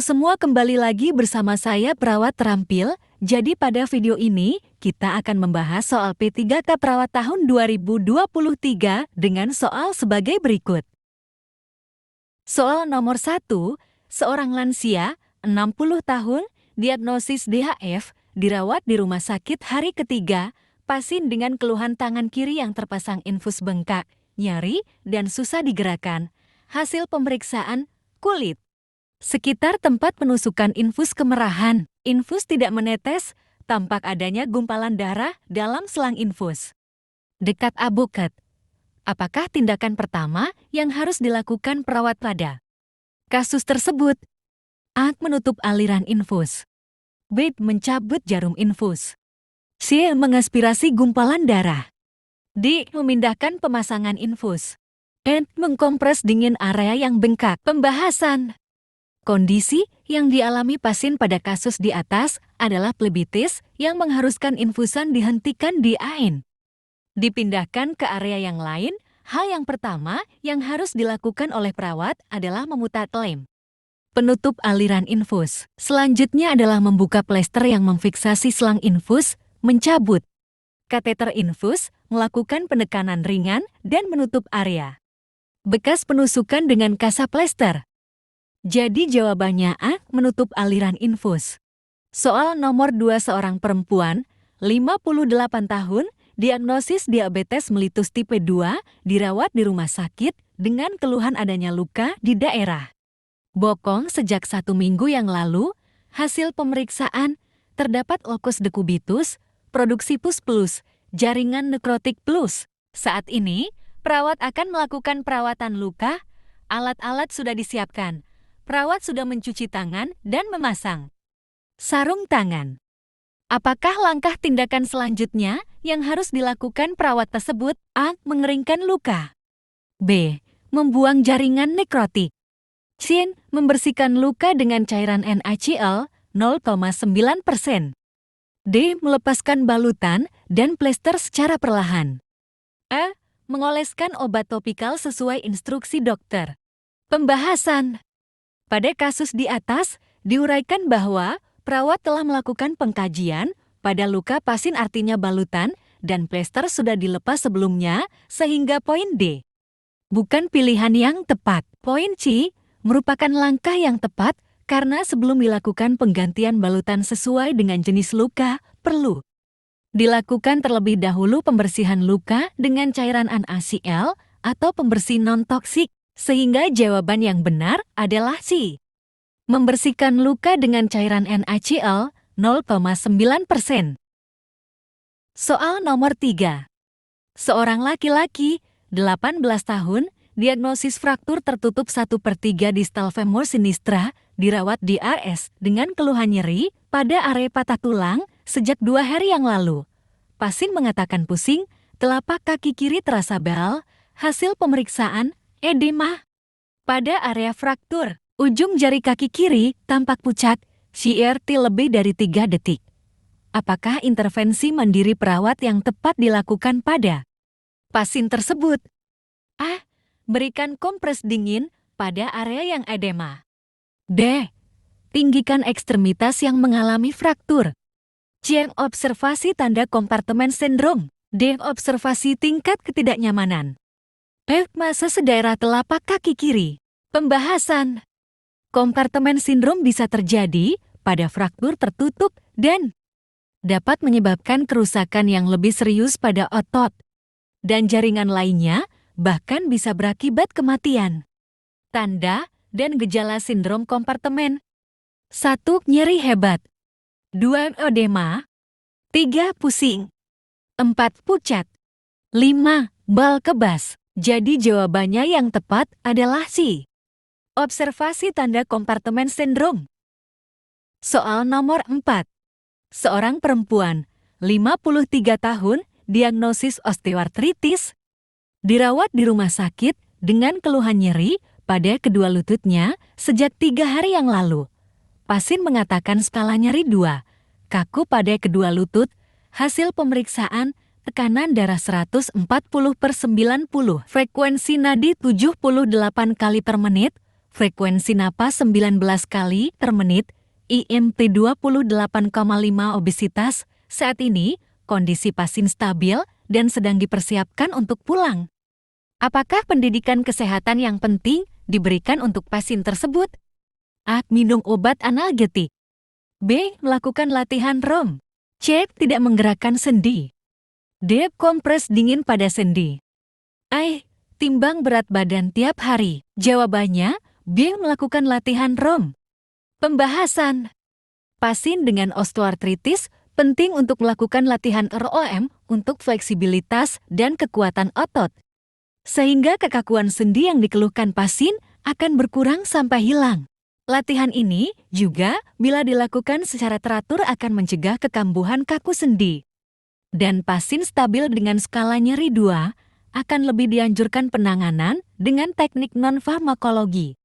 semua, kembali lagi bersama saya Perawat Terampil. Jadi pada video ini, kita akan membahas soal P3K Perawat tahun 2023 dengan soal sebagai berikut. Soal nomor 1, seorang lansia, 60 tahun, diagnosis DHF, dirawat di rumah sakit hari ketiga, pasien dengan keluhan tangan kiri yang terpasang infus bengkak, nyeri, dan susah digerakkan. Hasil pemeriksaan, kulit. Sekitar tempat penusukan infus kemerahan, infus tidak menetes, tampak adanya gumpalan darah dalam selang infus. Dekat abokat. Apakah tindakan pertama yang harus dilakukan perawat pada kasus tersebut? A. Menutup aliran infus. B. Mencabut jarum infus. C. Mengaspirasi gumpalan darah. D. Memindahkan pemasangan infus. E. Mengkompres dingin area yang bengkak. Pembahasan. Kondisi yang dialami pasien pada kasus di atas adalah plebitis yang mengharuskan infusan dihentikan di AN. Dipindahkan ke area yang lain, hal yang pertama yang harus dilakukan oleh perawat adalah memutar lem. Penutup aliran infus. Selanjutnya adalah membuka plester yang memfiksasi selang infus, mencabut kateter infus, melakukan penekanan ringan, dan menutup area bekas penusukan dengan kasa plester. Jadi jawabannya A, menutup aliran infus. Soal nomor 2, seorang perempuan, 58 tahun, diagnosis diabetes mellitus tipe 2, dirawat di rumah sakit dengan keluhan adanya luka di daerah bokong sejak 1 minggu yang lalu. Hasil pemeriksaan, terdapat ulkus dekubitus, produksi pus plus, jaringan nekrotik plus. Saat ini, perawat akan melakukan perawatan luka, alat-alat sudah disiapkan. Perawat sudah mencuci tangan dan memasang sarung tangan. Apakah langkah tindakan selanjutnya yang harus dilakukan perawat tersebut? A. Mengeringkan luka. B. Membuang jaringan nekrotik. C. Membersihkan luka dengan cairan NaCl 0,9%. D. Melepaskan balutan dan plester secara perlahan. E. Mengoleskan obat topikal sesuai instruksi dokter. Pembahasan. Pada kasus di atas, diuraikan bahwa perawat telah melakukan pengkajian pada luka pasien, artinya balutan dan plester sudah dilepas sebelumnya, sehingga poin D bukan pilihan yang tepat. Poin C merupakan langkah yang tepat karena sebelum dilakukan penggantian balutan sesuai dengan jenis luka, perlu dilakukan terlebih dahulu pembersihan luka dengan cairan NaCl atau pembersih non-toksik. Sehingga jawaban yang benar adalah C. Membersihkan luka dengan cairan NaCl 0,9%. Soal nomor 3. Seorang laki-laki, 18 tahun, diagnosis fraktur tertutup 1/3 distal femur sinistra, dirawat di AS dengan keluhan nyeri pada area patah tulang sejak 2 hari yang lalu. Pasien mengatakan pusing, telapak kaki kiri terasa bal, hasil pemeriksaan, edema pada area fraktur. Ujung jari kaki kiri tampak pucat, CRT lebih dari 3 detik. Apakah intervensi mandiri perawat yang tepat dilakukan pada pasien tersebut? A. Berikan kompres dingin pada area yang edema. D. Tinggikan ekstremitas yang mengalami fraktur. C. Observasi tanda kompartemen sindrom. D. Observasi tingkat ketidaknyamanan. E. Masa sedaerah telapak kaki kiri. Pembahasan. Kompartemen sindrom bisa terjadi pada fraktur tertutup dan dapat menyebabkan kerusakan yang lebih serius pada otot dan jaringan lainnya, bahkan bisa berakibat kematian. Tanda dan gejala sindrom kompartemen. 1. Nyeri hebat. 2. Edema. 3. Pusing. 4. Pucat. 5. Bal kebas. Jadi jawabannya yang tepat adalah C. Observasi tanda kompartemen sindrom. Soal nomor 4. Seorang perempuan, 53 tahun, diagnosis osteoartritis, dirawat di rumah sakit dengan keluhan nyeri pada kedua lututnya sejak 3 hari yang lalu. Pasien mengatakan skala nyeri 2, kaku pada kedua lutut, hasil pemeriksaan tekanan darah 140/90, frekuensi nadi 78 kali per menit, frekuensi napas 19 kali per menit, IMT 28,5 obesitas. Saat ini, kondisi pasien stabil dan sedang dipersiapkan untuk pulang. Apakah pendidikan kesehatan yang penting diberikan untuk pasien tersebut? A. Minum obat analgetik. B. Melakukan latihan ROM. C. Tidak menggerakkan sendi. D. Kompres dingin pada sendi. A. Timbang berat badan tiap hari. Jawabannya, B. Melakukan latihan ROM. Pembahasan. Pasien dengan osteoartritis penting untuk melakukan latihan ROM untuk fleksibilitas dan kekuatan otot, sehingga kekakuan sendi yang dikeluhkan pasien akan berkurang sampai hilang. Latihan ini juga bila dilakukan secara teratur akan mencegah kekambuhan kaku sendi. Dan pasien stabil dengan skala nyeri 2 akan lebih dianjurkan penanganan dengan teknik non-farmakologi.